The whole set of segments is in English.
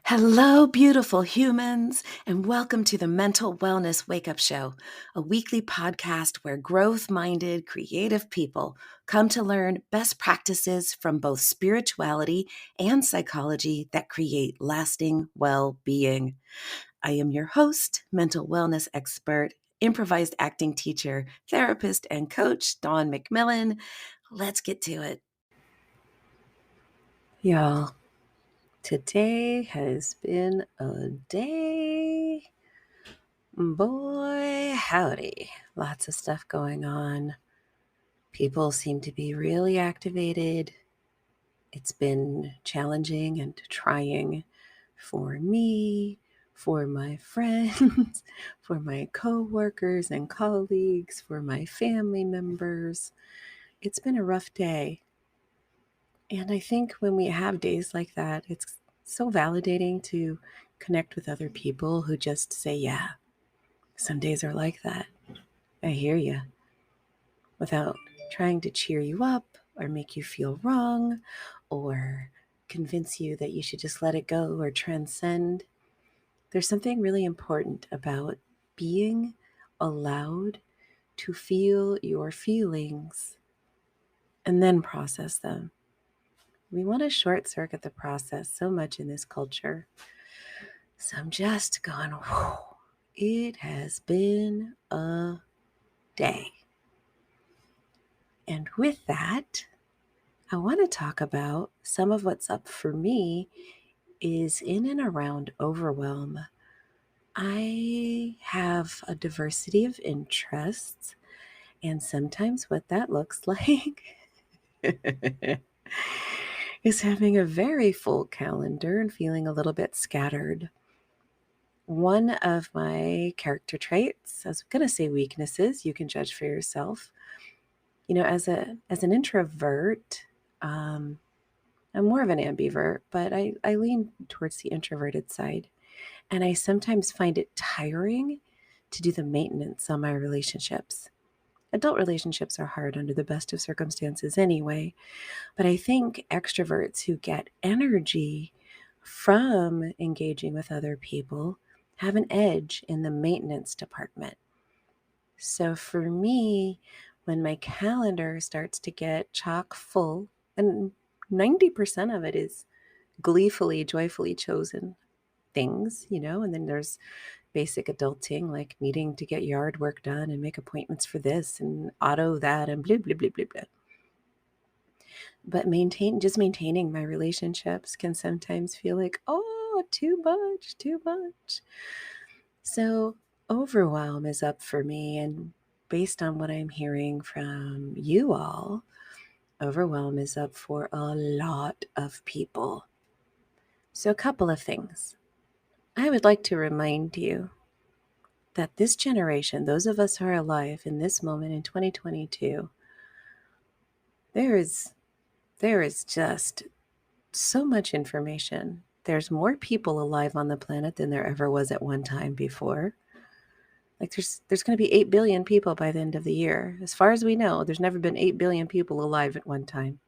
Hello, beautiful humans, and welcome to the Mental Wellness Wake Up Show, a weekly podcast where growth minded, creative people come to learn best practices from both spirituality and psychology that create lasting well being. I am your host, mental wellness expert, improvised acting teacher, therapist, and coach, Dawn McMillan. Let's get to it. Y'all. Today has been a day. Boy, howdy. Lots of stuff going on. People seem to be really activated. It's been challenging and trying for me, for my friends, for my coworkers and colleagues, for my family members. It's been a rough day. And I think when we have days like that, it's so validating to connect with other people who just say, yeah, some days are like that. I hear you. Without trying to cheer you up or make you feel wrong or convince you that you should just let it go or transcend. There's something really important about being allowed to feel your feelings and then process them. We want to short circuit the process so much in this culture. So I'm just going, whew, it has been a day. And with that, I want to talk about some of what's up for me is in and around overwhelm. I have a diversity of interests, and sometimes what that looks like is having a very full calendar and feeling a little bit scattered. One of my character traits, I was going to say weaknesses, you can judge for yourself. You know, as an introvert, I'm more of an ambivert, but I lean towards the introverted side. And I sometimes find it tiring to do the maintenance on my relationships. Adult relationships are hard under the best of circumstances anyway. But I think extroverts who get energy from engaging with other people have an edge in the maintenance department. So for me, when my calendar starts to get chock full, and 90% of it is gleefully, joyfully chosen things, and then there's basic adulting, like needing to get yard work done and make appointments for this and auto that and blah, blah, blah, blah, blah. But maintaining my relationships can sometimes feel like, oh, too much. So overwhelm is up for me. And based on what I'm hearing from you all, overwhelm is up for a lot of people. So a couple of things. I would like to remind you that this generation, those of us who are alive in this moment in 2022, there is just so much information. There's more people alive on the planet than there ever was at one time before. Like there's going to be 8 billion people by the end of the year. As far as we know, there's never been 8 billion people alive at one time.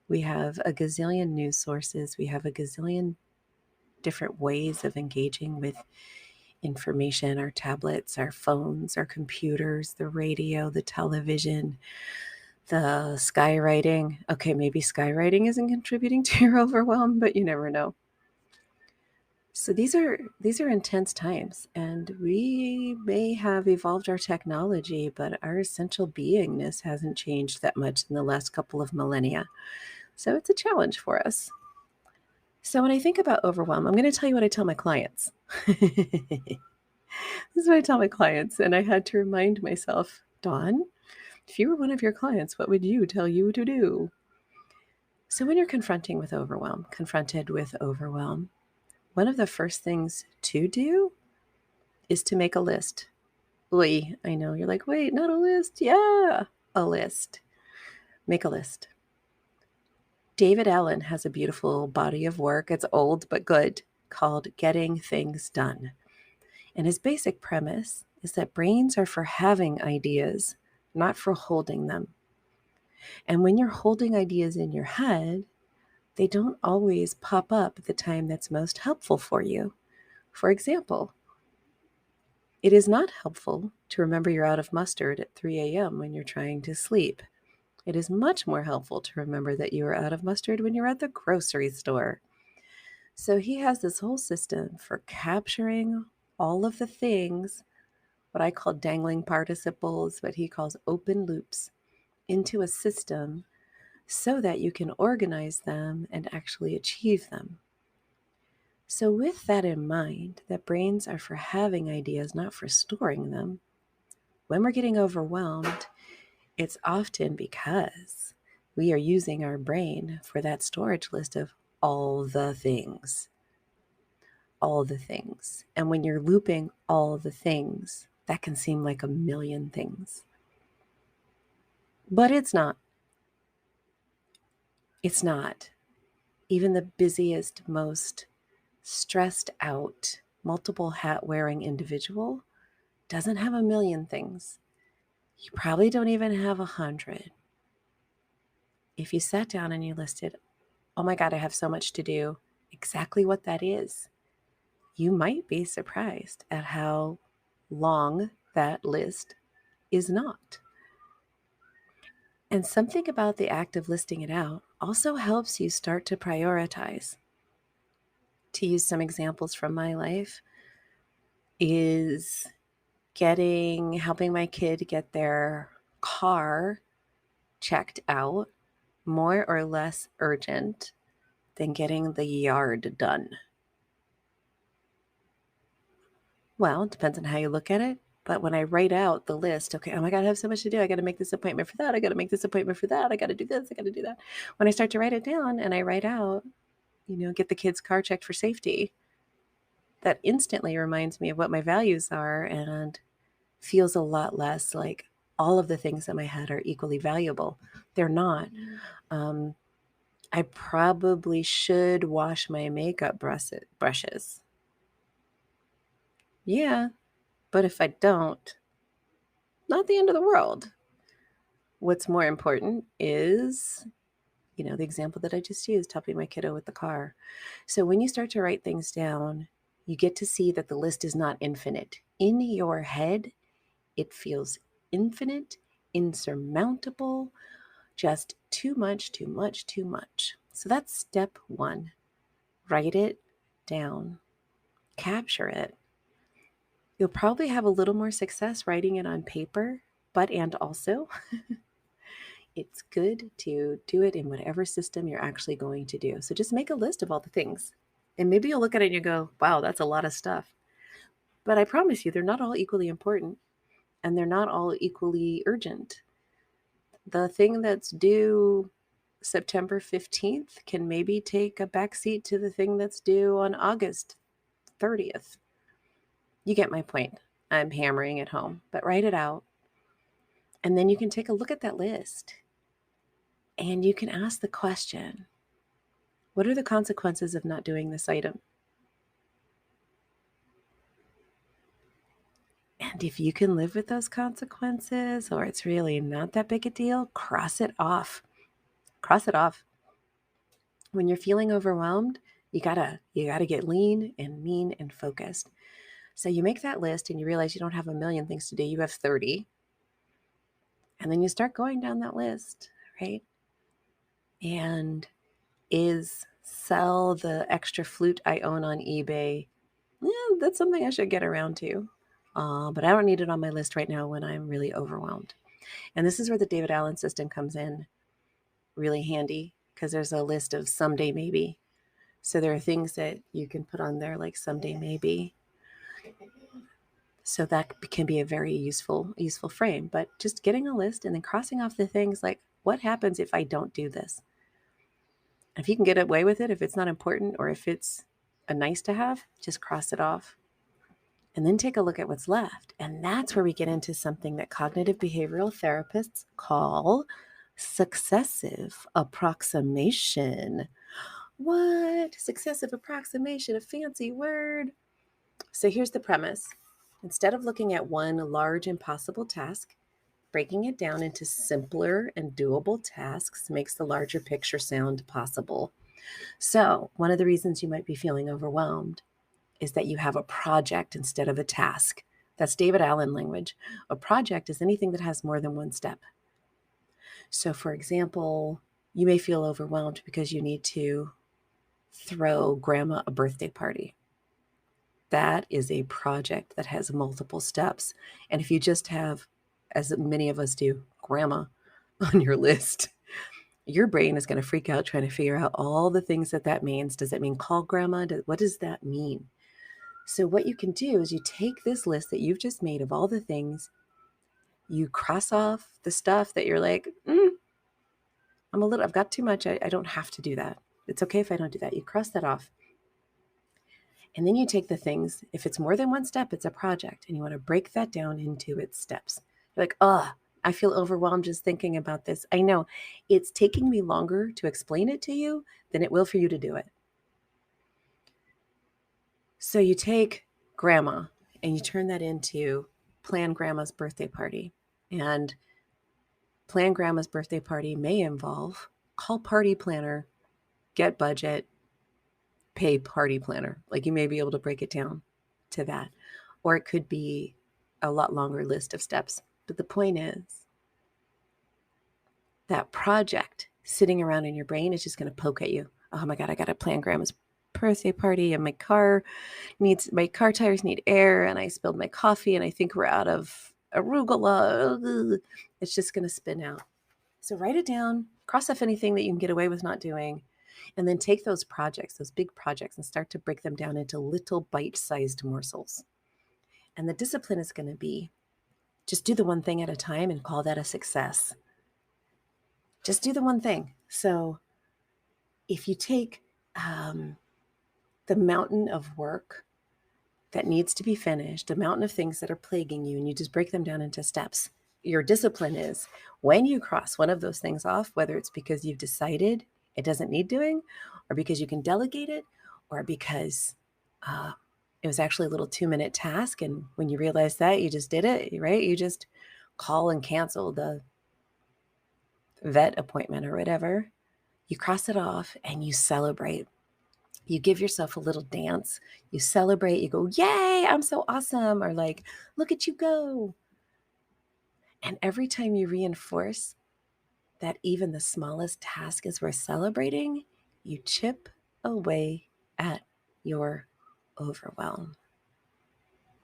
We have a gazillion news sources. We have a gazillion different ways of engaging with information, our tablets, our phones, our computers, the radio, the television, the skywriting. Okay, maybe skywriting isn't contributing to your overwhelm, but you never know. So these are intense times, and we may have evolved our technology, but our essential beingness hasn't changed that much in the last couple of millennia. So it's a challenge for us. So when I think about overwhelm, I'm going to tell you what I tell my clients. This is what I tell my clients, and I had to remind myself, Dawn, if you were one of your clients, what would you tell you to do? So when you're confronted with overwhelm, one of the first things to do is to make a list. Oy, I know, you're like, wait, not a list? Yeah, a list. Make a list. David Allen has a beautiful body of work, it's old but good, called Getting Things Done. And his basic premise is that brains are for having ideas, not for holding them. And when you're holding ideas in your head, they don't always pop up at the time that's most helpful for you. For example, it is not helpful to remember you're out of mustard at 3 a.m. when you're trying to sleep. It is much more helpful to remember that you are out of mustard when you're at the grocery store. So he has this whole system for capturing all of the things, what I call dangling participles, what he calls open loops, into a system so that you can organize them and actually achieve them. So, with that in mind, that brains are for having ideas, not for storing them, when we're getting overwhelmed, it's often because we are using our brain for that storage list of all the things. All the things. And when you're looping all the things, that can seem like a million things. But it's not. It's not. Even the busiest, most stressed out, multiple hat wearing individual doesn't have a million things. You probably don't even have 100. If you sat down and you listed, oh my God, I have so much to do, exactly what that is, you might be surprised at how long that list is not. And something about the act of listing it out also helps you start to prioritize. To use some examples from my life, is helping my kid get their car checked out more or less urgent than getting the yard done? Well, it depends on how you look at it. But when I write out the list, okay, oh my God, I have so much to do. I got to make this appointment for that. I got to make this appointment for that. I got to do this. I got to do that. When I start to write it down and I write out, get the kid's car checked for safety, that instantly reminds me of what my values are and feels a lot less like all of the things in my head are equally valuable. They're not. I probably should wash my makeup brushes. Yeah, but if I don't, not the end of the world. What's more important is, the example that I just used, helping my kiddo with the car. So when you start to write things down, you get to see that the list is not infinite. In your head, it feels infinite, insurmountable, just too much, too much, too much. So that's step one. Write it down, capture it. You'll probably have a little more success writing it on paper, and also it's good to do it in whatever system you're actually going to do. So just make a list of all the things. And maybe you'll look at it and you go, wow, that's a lot of stuff. But I promise you, they're not all equally important and they're not all equally urgent. The thing that's due September 15th can maybe take a backseat to the thing that's due on August 30th. You get my point. I'm hammering it home, but write it out. And then you can take a look at that list and you can ask the question, what are the consequences of not doing this item? And if you can live with those consequences, or it's really not that big a deal, cross it off. Cross it off. When you're feeling overwhelmed, you gotta get lean and mean and focused. So you make that list and you realize you don't have a million things to do. You have 30. And then you start going down that list, right? And is sell the extra flute I own on eBay. Yeah, that's something I should get around to. But I don't need it on my list right now when I'm really overwhelmed. And this is where the David Allen system comes in really handy, because there's a list of someday maybe. So there are things that you can put on there like someday maybe. So that can be a very useful frame. But just getting a list and then crossing off the things like, what happens if I don't do this? If you can get away with it, if it's not important or if it's a nice to have, just cross it off. And then take a look at what's left. And that's where we get into something that cognitive behavioral therapists call successive approximation. What? Successive approximation, a fancy word. So here's the premise. Instead of looking at one large impossible task, breaking it down into simpler and doable tasks makes the larger picture sound possible. So one of the reasons you might be feeling overwhelmed is that you have a project instead of a task. That's David Allen language. A project is anything that has more than one step. So, for example, you may feel overwhelmed because you need to throw grandma a birthday party. That is a project that has multiple steps. And if you just have, as many of us do, grandma on your list, your brain is going to freak out trying to figure out all the things that means. Does it mean call grandma? What does that mean? So what you can do is you take this list that you've just made of all the things, you cross off the stuff that you're like, I've got too much. I don't have to do that. It's okay if I don't do that. You cross that off. And then you take the things, if it's more than one step, it's a project, and you want to break that down into its steps. You're like, I feel overwhelmed just thinking about this. I know it's taking me longer to explain it to you than it will for you to do it. So you take grandma and you turn that into plan grandma's birthday party. And plan grandma's birthday party may involve call party planner, get budget, pay party planner. Like you may be able to break it down to that. Or it could be a lot longer list of steps. But the point is that project sitting around in your brain is just going to poke at you. Oh my God, I got to plan grandma's birthday party and my car tires need air and I spilled my coffee and I think we're out of arugula. It's just going to spin out. So write it down, cross off anything that you can get away with not doing, and then take those projects, those big projects, and start to break them down into little bite-sized morsels. And the discipline is going to be just do the one thing at a time and call that a success. Just do the one thing. So if you take the mountain of work that needs to be finished, the mountain of things that are plaguing you, and you just break them down into steps, your discipline is when you cross one of those things off, whether it's because you've decided it doesn't need doing, or because you can delegate it, or because it was actually a little 2-minute task. And when you realize that, you just did it, right? You just call and cancel the vet appointment or whatever. You cross it off and you celebrate. You give yourself a little dance. You celebrate. You go, yay, I'm so awesome. Or like, look at you go. And every time you reinforce that even the smallest task is worth celebrating, you chip away at your overwhelm.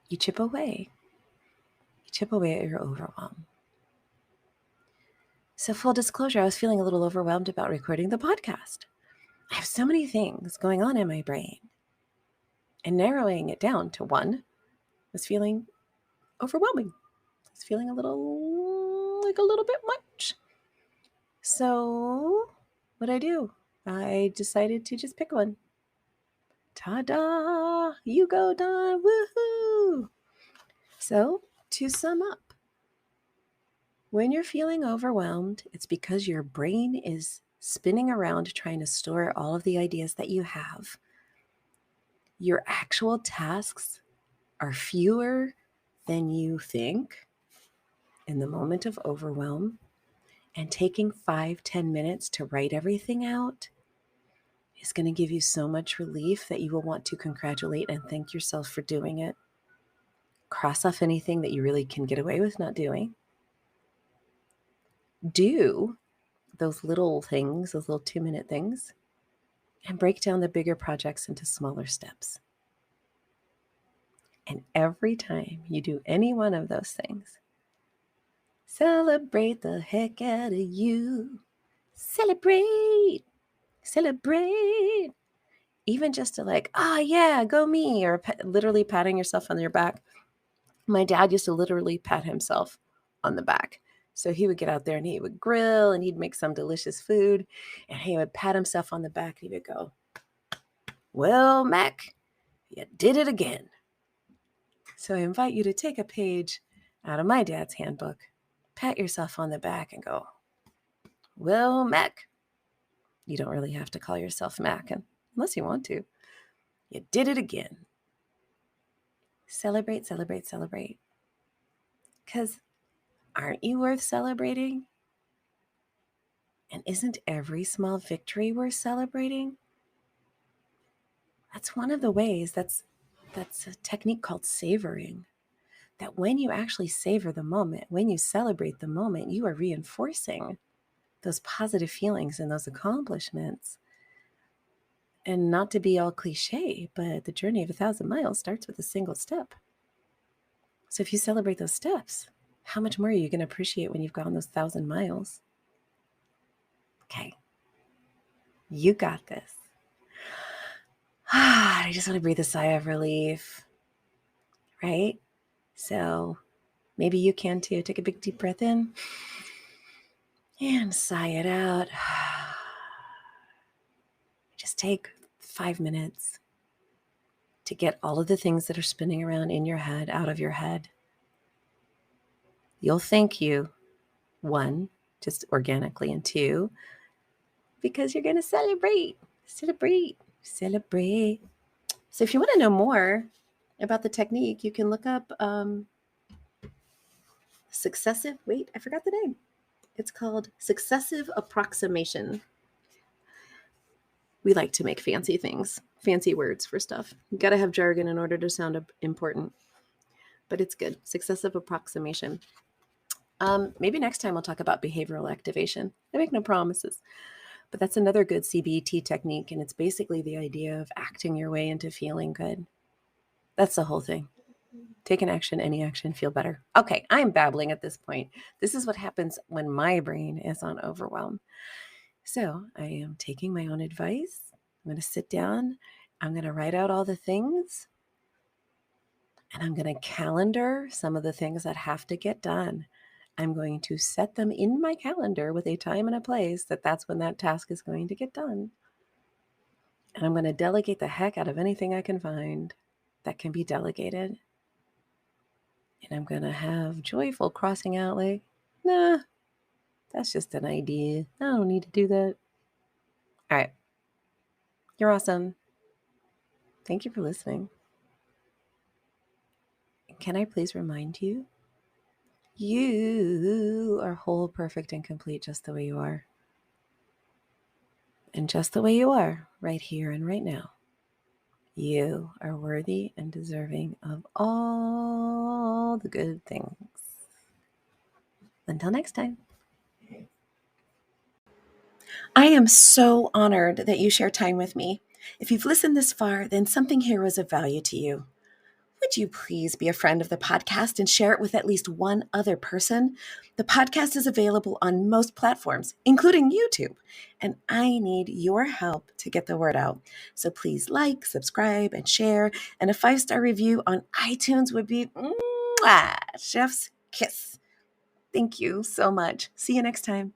You chip away. You chip away at your overwhelm. So full disclosure, I was feeling a little overwhelmed about recording the podcast. I have so many things going on in my brain. And narrowing it down to one was feeling overwhelming. It's feeling a little bit much. So what'd I do? I decided to just pick one. Ta-da! You go, Don! Woohoo! So to sum up, when you're feeling overwhelmed, it's because your brain is spinning around trying to store all of the ideas that you have. Your actual tasks are fewer than you think in the moment of overwhelm, and taking 5-10 minutes to write everything out is going to give you so much relief that you will want to congratulate and thank yourself for doing it. Cross off anything that you really can get away with not doing. Do those little things, those little 2-minute things, and break down the bigger projects into smaller steps. And every time you do any one of those things, celebrate the heck out of you. Celebrate. Even just to like, yeah, go me, or literally patting yourself on your back. My dad used to literally pat himself on the back. So he would get out there and he would grill and he'd make some delicious food and he would pat himself on the back and he would go, well, Mac, you did it again. So I invite you to take a page out of my dad's handbook, pat yourself on the back and go, well, Mac. You don't really have to call yourself Mac unless you want to. You did it again. Celebrate. Because aren't you worth celebrating? And isn't every small victory worth celebrating? That's one of the ways, that's a technique called savoring. That when you actually savor the moment, when you celebrate the moment, you are reinforcing those positive feelings and those accomplishments. And not to be all cliche, but the journey of 1,000 miles starts with a single step. So if you celebrate those steps, how much more are you going to appreciate when you've gone those 1,000 miles? Okay. You got this. I just want to breathe a sigh of relief, right? So maybe you can too. Take a big deep breath in and sigh it out. Just take 5 minutes to get all of the things that are spinning around in your head out of your head. You'll thank you, 1, just organically, and 2, because you're going to celebrate. So if you want to know more about the technique, you can look up I forgot the name. It's called successive approximation. We like to make fancy things, fancy words for stuff. You got to have jargon in order to sound important, but it's good. Successive approximation. Maybe next time we'll talk about behavioral activation. I make no promises, but that's another good CBT technique. And it's basically the idea of acting your way into feeling good. That's the whole thing. Take an action, any action, feel better. Okay, I'm babbling at this point. This is what happens when my brain is on overwhelm. So I am taking my own advice. I'm going to sit down. I'm going to write out all the things. And I'm going to calendar some of the things that have to get done. I'm going to set them in my calendar with a time and a place that's when that task is going to get done. And I'm going to delegate the heck out of anything I can find that can be delegated. And I'm going to have joyful crossing out like, nah, that's just an idea. I don't need to do that. All right. You're awesome. Thank you for listening. Can I please remind you? You are whole, perfect, and complete just the way you are. And just the way you are, right here and right now. You are worthy and deserving of all the good things. Until next time. I am so honored that you share time with me. If you've listened this far, then something here was of value to you. Would you please be a friend of the podcast and share it with at least one other person? The podcast is available on most platforms, including YouTube, and I need your help to get the word out. So please like, subscribe, and share, and a 5-star review on iTunes would be chef's kiss. Thank you so much. See you next time.